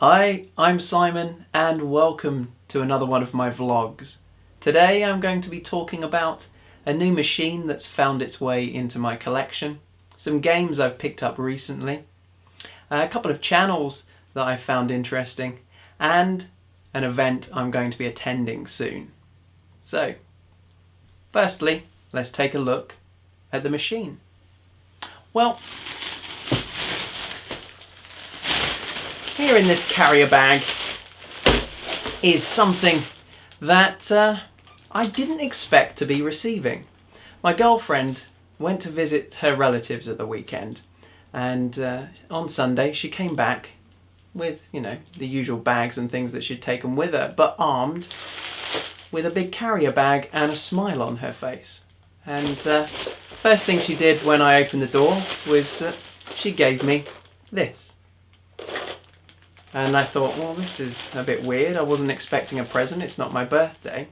Hi, I'm Simon and welcome to another one of my vlogs. Today I'm going to be talking about a new machine that's found its way into my collection, some games I've picked up recently, a couple of channels that I found interesting, and an event I'm going to be attending soon. So, firstly, let's take a look at the machine. Well, here in this carrier bag is something that I didn't expect to be receiving. My girlfriend went to visit her relatives at the weekend, and on Sunday she came back with, the usual bags and things that she'd taken with her, but armed with a big carrier bag and a smile on her face. And first thing she did when I opened the door was she gave me this. And I thought, well, this is a bit weird. I wasn't expecting a present. It's not my birthday.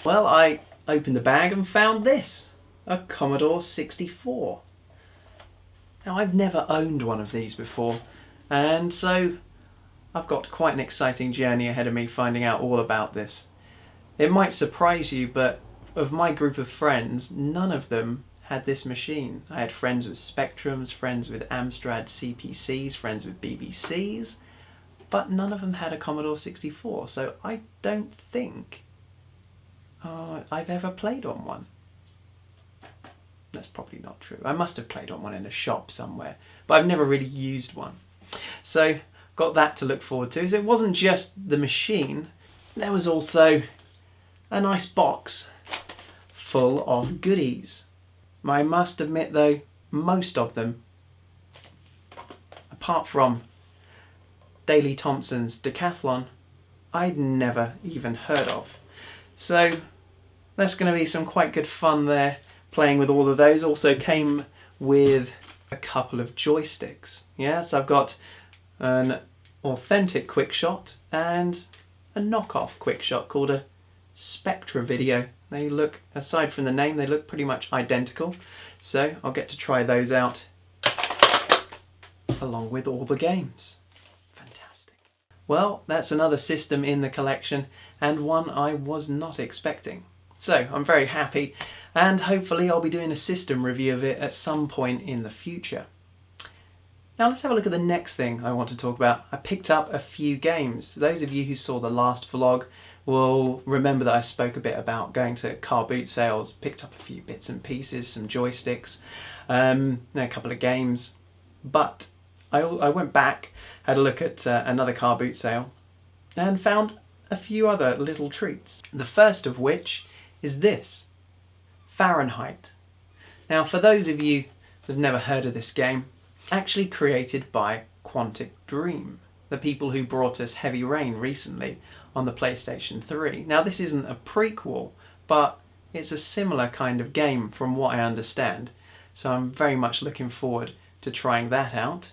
Well, I opened the bag and found this, a Commodore 64. Now, I've never owned one of these before, and so I've got quite an exciting journey ahead of me finding out all about this. It might surprise you, but of my group of friends, none of them had this machine. I had friends with Spectrums, friends with Amstrad CPCs, friends with BBCs, but none of them had a Commodore 64, so I don't think I've ever played on one. That's probably not true. I must have played on one in a shop somewhere, but I've never really used one. So, got that to look forward to. So it wasn't just the machine, there was also a nice box full of goodies. I must admit though, most of them, apart from Daley Thompson's Decathlon, I'd never even heard of. So that's going to be some quite good fun there, playing with all of those. Also came with a couple of joysticks. Yeah, so I've got an authentic QuickShot and a knockoff QuickShot called a Spectra Video. They look, aside from the name, they look pretty much identical. So I'll get to try those out along with all the games. Well, that's another system in the collection, and one I was not expecting. So I'm very happy, and hopefully I'll be doing a system review of it at some point in the future. Now let's have a look at the next thing I want to talk about. I picked up a few games. Those of you who saw the last vlog will remember that I spoke a bit about going to car boot sales, picked up a few bits and pieces, some joysticks, a couple of games, but I went back, had a look at another car boot sale, and found a few other little treats. The first of which is this, Fahrenheit. Now, for those of you who've never heard of this game, actually created by Quantic Dream, the people who brought us Heavy Rain recently on the PlayStation 3. Now, this isn't a prequel, but it's a similar kind of game from what I understand, so I'm very much looking forward to trying that out.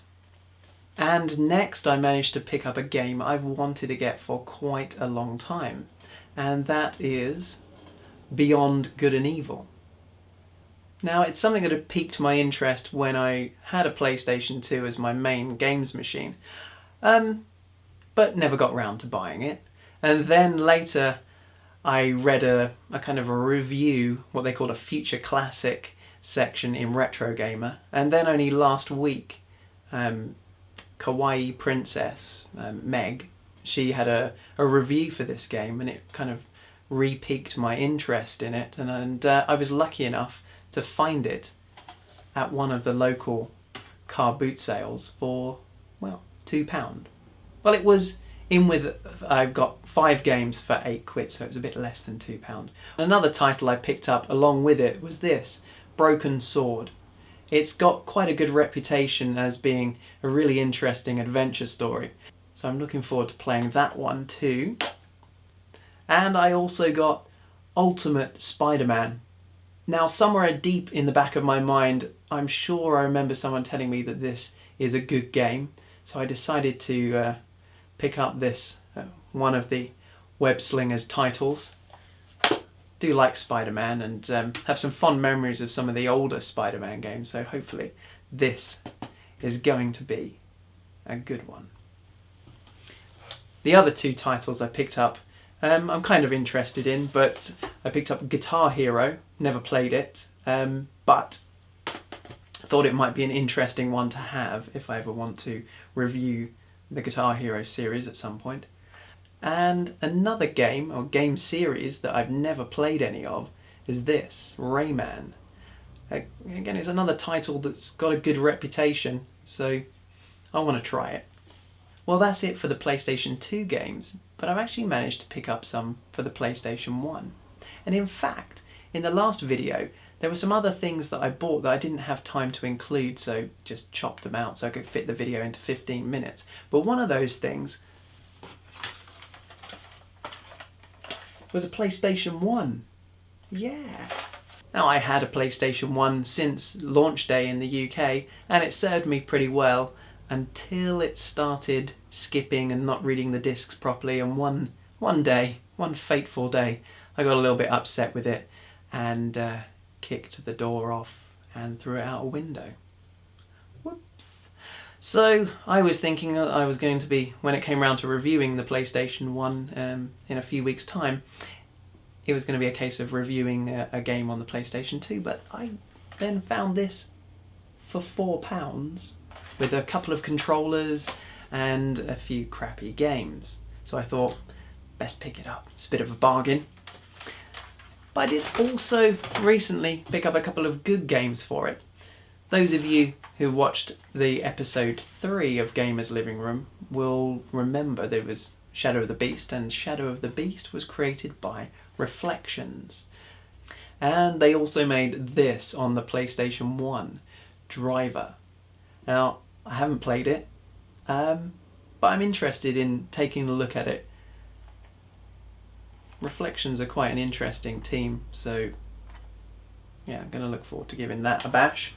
And next I managed to pick up a game I've wanted to get for quite a long time, and that is Beyond Good and Evil. Now, it's something that had piqued my interest when I had a PlayStation 2 as my main games machine, but never got round to buying it. And then later I read a kind of a review, what they called a Future Classic section in Retro Gamer, and then only last week Kawaii Princess, Meg, she had a review for this game, and it kind of re-piqued my interest in it, and I was lucky enough to find it at one of the local car boot sales for, well, £2. Well, it was in with, I've got 5 games for £8, so it was a bit less than £2. Another title I picked up along with it was this, Broken Sword. It's got quite a good reputation as being a really interesting adventure story, so I'm looking forward to playing that one too. And I also got Ultimate Spider-Man. Now, somewhere deep in the back of my mind, I'm sure I remember someone telling me that this is a good game, so I decided to pick up this, one of the Web Slingers titles. Do like Spider-Man and have some fond memories of some of the older Spider-Man games, so hopefully this is going to be a good one. The other two titles I picked up, I'm kind of interested in, but I picked up Guitar Hero, never played it, but thought it might be an interesting one to have if I ever want to review the Guitar Hero series at some point. And another game, or game series, that I've never played any of is this, Rayman. Again, it's another title that's got a good reputation, so I want to try it. Well, that's it for the PlayStation 2 games, but I've actually managed to pick up some for the PlayStation 1. And in fact, in the last video, there were some other things that I bought that I didn't have time to include, so just chopped them out so I could fit the video into 15 minutes. But one of those things was a PlayStation 1. Yeah. Now, I had a PlayStation 1 since launch day in the UK, and it served me pretty well until it started skipping and not reading the discs properly, and one fateful day, I got a little bit upset with it and kicked the door off and threw it out a window. Whoops. So I was thinking I was going to be, when it came around to reviewing the PlayStation 1 in a few weeks' time, it was going to be a case of reviewing a game on the PlayStation 2, but I then found this for £4 with a couple of controllers and a few crappy games. So I thought, best pick it up. It's a bit of a bargain. But I did also recently pick up a couple of good games for it. Those of you who watched the episode 3 of Gamer's Living Room will remember there was Shadow of the Beast, and Shadow of the Beast was created by Reflections. And they also made this on the PlayStation 1, Driver. Now, I haven't played it, but I'm interested in taking a look at it. Reflections are quite an interesting team, so yeah, I'm going to look forward to giving that a bash.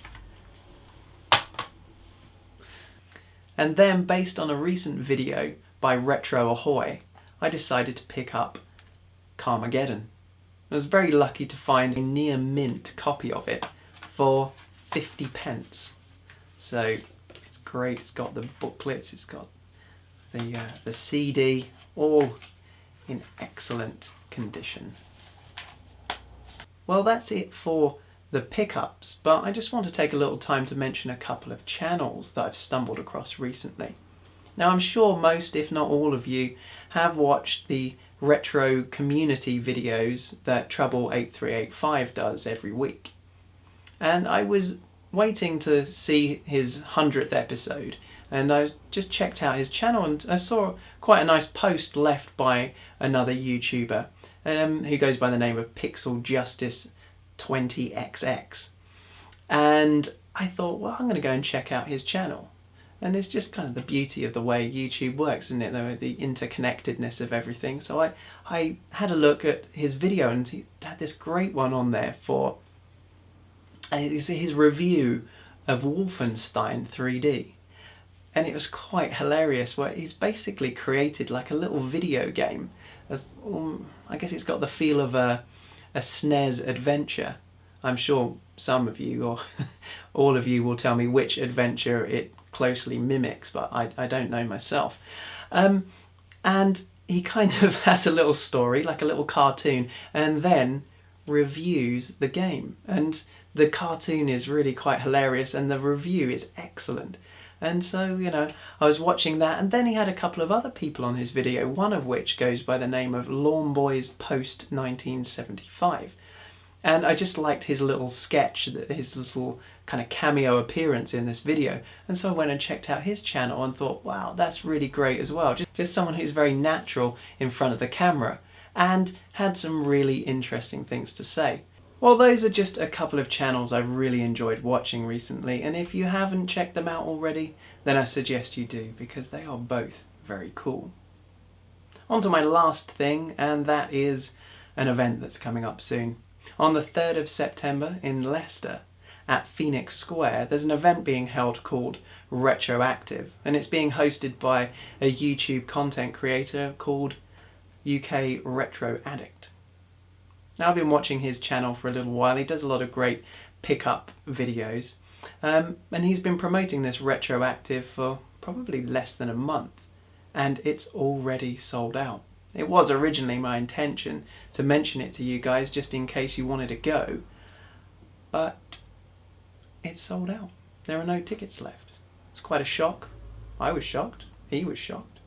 And then, based on a recent video by Retro Ahoy, I decided to pick up Carmageddon. I was very lucky to find a near mint copy of it for 50p. So it's great. It's got the booklets, it's got the CD, all in excellent condition. Well, that's it for the pickups, but I just want to take a little time to mention a couple of channels that I've stumbled across recently. Now, I'm sure most, if not all of you, have watched the retro community videos that Trouble8385 does every week. And I was waiting to see his 100th episode, and I just checked out his channel and I saw quite a nice post left by another YouTuber who goes by the name of Pixel Justice 20XX. And I thought, well, I'm going to go and check out his channel. And it's just kind of the beauty of the way YouTube works, isn't it? The interconnectedness of everything. So I had a look at his video, and he had this great one on there for his review of Wolfenstein 3D. And it was quite hilarious, where he's basically created like a little video game. I guess it's got the feel of a SNES adventure. I'm sure some of you, or all of you, will tell me which adventure it closely mimics, but I don't know myself. And he kind of has a little story, like a little cartoon, and then reviews the game. And the cartoon is really quite hilarious, and the review is excellent. And so, you know, I was watching that, and then he had a couple of other people on his video, one of which goes by the name of Lawn Boys Post 1975. And I just liked his little sketch, his little kind of cameo appearance in this video. And so I went and checked out his channel and thought, wow, that's really great as well. Just someone who's very natural in front of the camera and had some really interesting things to say. Well, those are just a couple of channels I've really enjoyed watching recently, and if you haven't checked them out already, then I suggest you do, because they are both very cool. On to my last thing, and that is an event that's coming up soon. On the 3rd of September in Leicester, at Phoenix Square, there's an event being held called Retroactive, and it's being hosted by a YouTube content creator called UK Retro Addict. Now, I've been watching his channel for a little while. He does a lot of great pick-up videos, and he's been promoting this Retroactive for probably less than a month. and it's already sold out. It was originally my intention to mention it to you guys just in case you wanted to go, but it's sold out. There are no tickets left. It's quite a shock. I was shocked. He was shocked.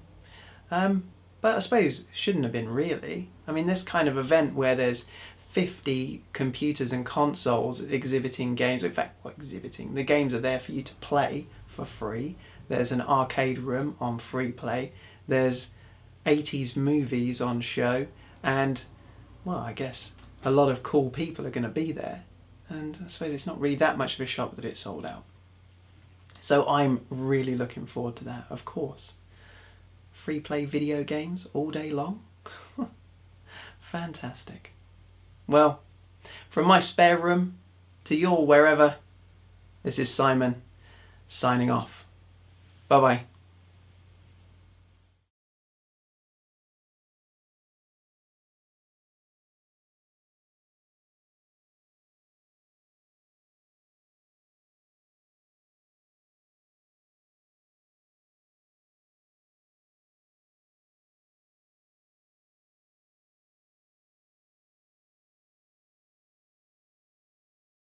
But I suppose it shouldn't have been really. I mean, this kind of event where there's 50 computers and consoles exhibiting games, in fact, what exhibiting? The games are there for you to play for free. There's an arcade room on free play. There's 80s movies on show. And, well, I guess a lot of cool people are going to be there. And I suppose it's not really that much of a shock that it sold out. So I'm really looking forward to that, of course. Free play video games all day long. Fantastic. Well, from my spare room to your wherever, this is Simon signing off. Bye bye.